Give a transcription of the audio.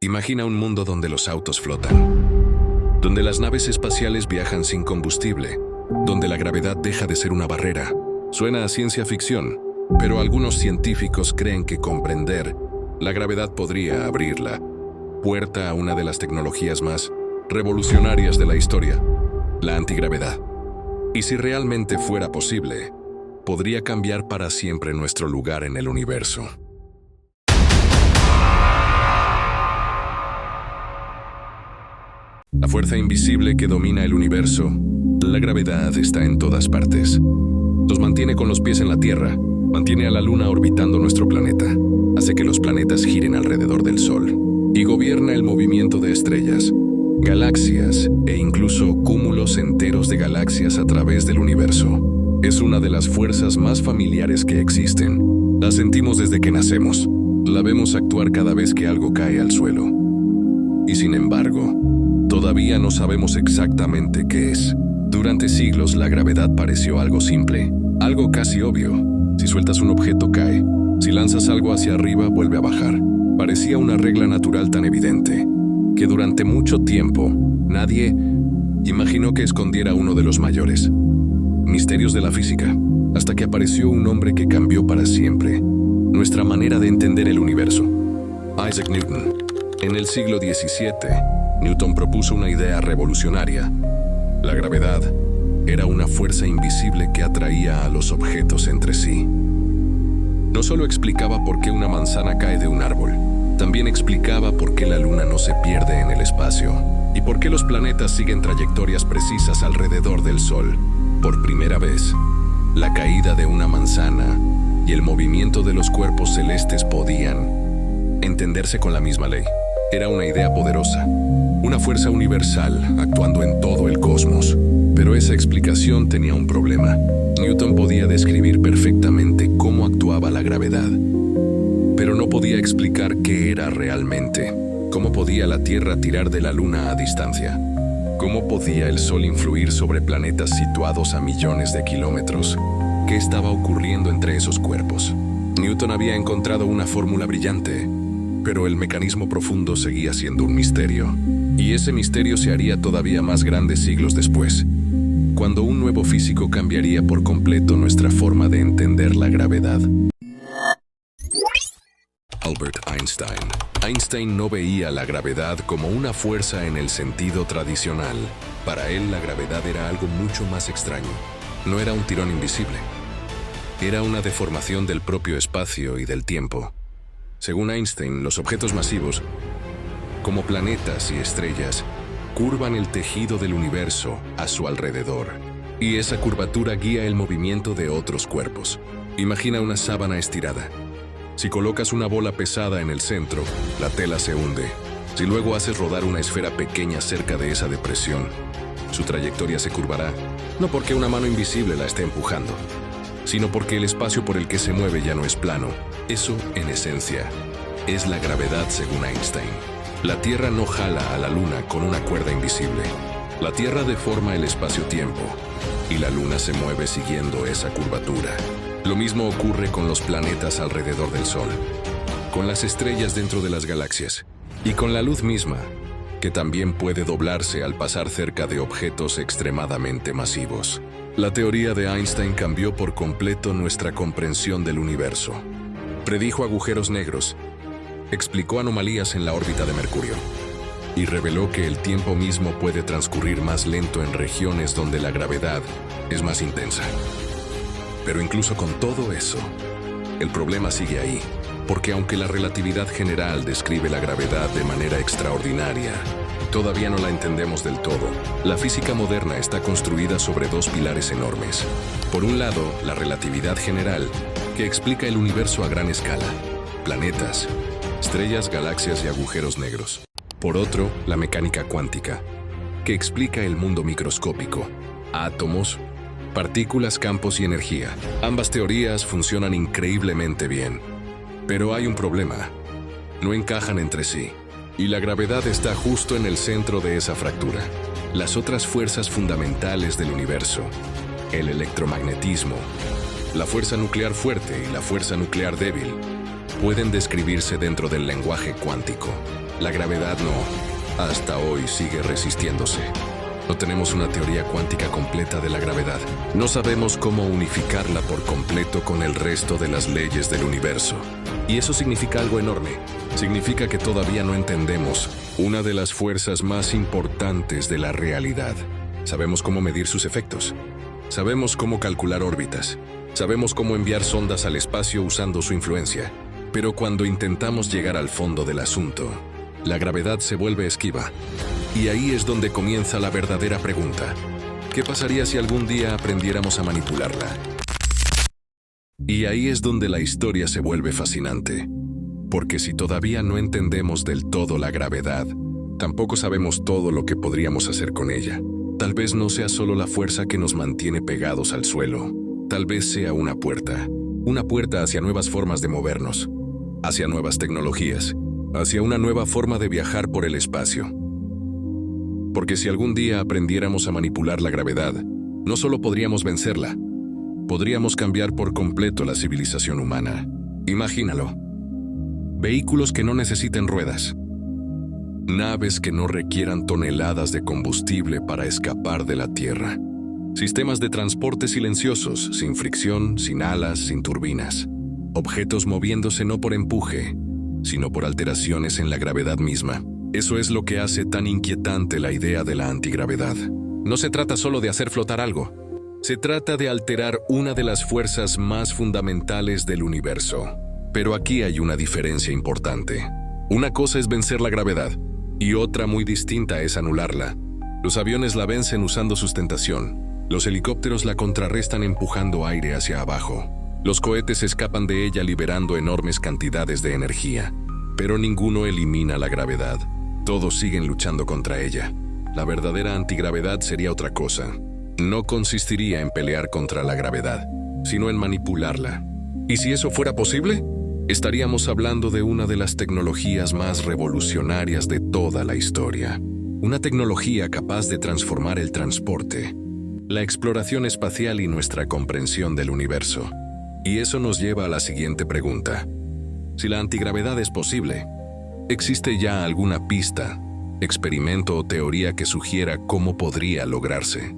Imagina un mundo donde los autos flotan, donde las naves espaciales viajan sin combustible, donde la gravedad deja de ser una barrera. Suena a ciencia ficción, pero algunos científicos creen que comprender la gravedad podría abrir la puerta a una de las tecnologías más revolucionarias de la historia, la antigravedad. Y si realmente fuera posible, podría cambiar para siempre nuestro lugar en el universo. La fuerza invisible que domina el universo, la gravedad, está en todas partes. Nos mantiene con los pies en la Tierra, mantiene a la Luna orbitando nuestro planeta, hace que los planetas giren alrededor del Sol y gobierna el movimiento de estrellas, galaxias e incluso cúmulos enteros de galaxias a través del universo. Es una de las fuerzas más familiares que existen. La sentimos desde que nacemos. La vemos actuar cada vez que algo cae al suelo. Y sin embargo, todavía no sabemos exactamente qué es. Durante siglos la gravedad pareció algo simple, algo casi obvio. Si sueltas un objeto cae, si lanzas algo hacia arriba vuelve a bajar. Parecía una regla natural tan evidente que durante mucho tiempo nadie imaginó que escondiera uno de los mayores misterios de la física, hasta que apareció un hombre que cambió para siempre nuestra manera de entender el universo. Isaac Newton. En el siglo XVII, Newton propuso una idea revolucionaria. La gravedad era una fuerza invisible que atraía a los objetos entre sí. No solo explicaba por qué una manzana cae de un árbol, también explicaba por qué la Luna no se pierde en el espacio y por qué los planetas siguen trayectorias precisas alrededor del Sol. Por primera vez, la caída de una manzana y el movimiento de los cuerpos celestes podían entenderse con la misma ley. Era una idea poderosa, una fuerza universal actuando en todo el cosmos. Pero esa explicación tenía un problema. Newton podía describir perfectamente cómo actuaba la gravedad, pero no podía explicar qué era realmente. ¿Cómo podía la Tierra tirar de la Luna a distancia? ¿Cómo podía el Sol influir sobre planetas situados a millones de kilómetros? ¿Qué estaba ocurriendo entre esos cuerpos? Newton había encontrado una fórmula brillante, pero el mecanismo profundo seguía siendo un misterio. Y ese misterio se haría todavía más grande siglos después, cuando un nuevo físico cambiaría por completo nuestra forma de entender la gravedad. Albert Einstein. Einstein no veía la gravedad como una fuerza en el sentido tradicional. Para él, la gravedad era algo mucho más extraño. No era un tirón invisible. Era una deformación del propio espacio y del tiempo. Según Einstein, los objetos masivos, como planetas y estrellas, curvan el tejido del universo a su alrededor, y esa curvatura guía el movimiento de otros cuerpos. Imagina una sábana estirada. Si colocas una bola pesada en el centro, la tela se hunde. Si luego haces rodar una esfera pequeña cerca de esa depresión, su trayectoria se curvará, no porque una mano invisible la esté empujando, sino porque el espacio por el que se mueve ya no es plano. Eso, en esencia, es la gravedad según Einstein. La Tierra no jala a la Luna con una cuerda invisible. La Tierra deforma el espacio-tiempo, y la Luna se mueve siguiendo esa curvatura. Lo mismo ocurre con los planetas alrededor del Sol, con las estrellas dentro de las galaxias, y con la luz misma, que también puede doblarse al pasar cerca de objetos extremadamente masivos. La teoría de Einstein cambió por completo nuestra comprensión del universo. Predijo agujeros negros, explicó anomalías en la órbita de Mercurio, y reveló que el tiempo mismo puede transcurrir más lento en regiones donde la gravedad es más intensa. Pero incluso con todo eso, el problema sigue ahí, porque aunque la relatividad general describe la gravedad de manera extraordinaria, todavía no la entendemos del todo. La física moderna está construida sobre dos pilares enormes. Por un lado, la relatividad general, que explica el universo a gran escala, planetas, estrellas, galaxias y agujeros negros. Por otro, la mecánica cuántica, que explica el mundo microscópico, átomos, partículas, campos y energía. Ambas teorías funcionan increíblemente bien. Pero hay un problema. No encajan entre sí. Y la gravedad está justo en el centro de esa fractura. Las otras fuerzas fundamentales del universo, el electromagnetismo, la fuerza nuclear fuerte y la fuerza nuclear débil, pueden describirse dentro del lenguaje cuántico. La gravedad no. Hasta hoy sigue resistiéndose. No tenemos una teoría cuántica completa de la gravedad. No sabemos cómo unificarla por completo con el resto de las leyes del universo. Y eso significa algo enorme. Significa que todavía no entendemos una de las fuerzas más importantes de la realidad. Sabemos cómo medir sus efectos. Sabemos cómo calcular órbitas. Sabemos cómo enviar sondas al espacio usando su influencia. Pero cuando intentamos llegar al fondo del asunto, la gravedad se vuelve esquiva. Y ahí es donde comienza la verdadera pregunta. ¿Qué pasaría si algún día aprendiéramos a manipularla? Y ahí es donde la historia se vuelve fascinante. Porque si todavía no entendemos del todo la gravedad, tampoco sabemos todo lo que podríamos hacer con ella. Tal vez no sea solo la fuerza que nos mantiene pegados al suelo. Tal vez sea una puerta hacia nuevas formas de movernos, hacia nuevas tecnologías, hacia una nueva forma de viajar por el espacio. Porque si algún día aprendiéramos a manipular la gravedad, no solo podríamos vencerla, podríamos cambiar por completo la civilización humana. Imagínalo. Vehículos que no necesiten ruedas. Naves que no requieran toneladas de combustible para escapar de la Tierra. Sistemas de transporte silenciosos, sin fricción, sin alas, sin turbinas. Objetos moviéndose no por empuje, sino por alteraciones en la gravedad misma. Eso es lo que hace tan inquietante la idea de la antigravedad. No se trata solo de hacer flotar algo. Se trata de alterar una de las fuerzas más fundamentales del universo. Pero aquí hay una diferencia importante. Una cosa es vencer la gravedad, y otra muy distinta es anularla. Los aviones la vencen usando sustentación. Los helicópteros la contrarrestan empujando aire hacia abajo. Los cohetes escapan de ella liberando enormes cantidades de energía. Pero ninguno elimina la gravedad. Todos siguen luchando contra ella. La verdadera antigravedad sería otra cosa. No consistiría en pelear contra la gravedad, sino en manipularla. ¿Y si eso fuera posible? Estaríamos hablando de una de las tecnologías más revolucionarias de toda la historia. Una tecnología capaz de transformar el transporte, la exploración espacial y nuestra comprensión del universo. Y eso nos lleva a la siguiente pregunta. Si la antigravedad es posible, ¿existe ya alguna pista, experimento o teoría que sugiera cómo podría lograrse?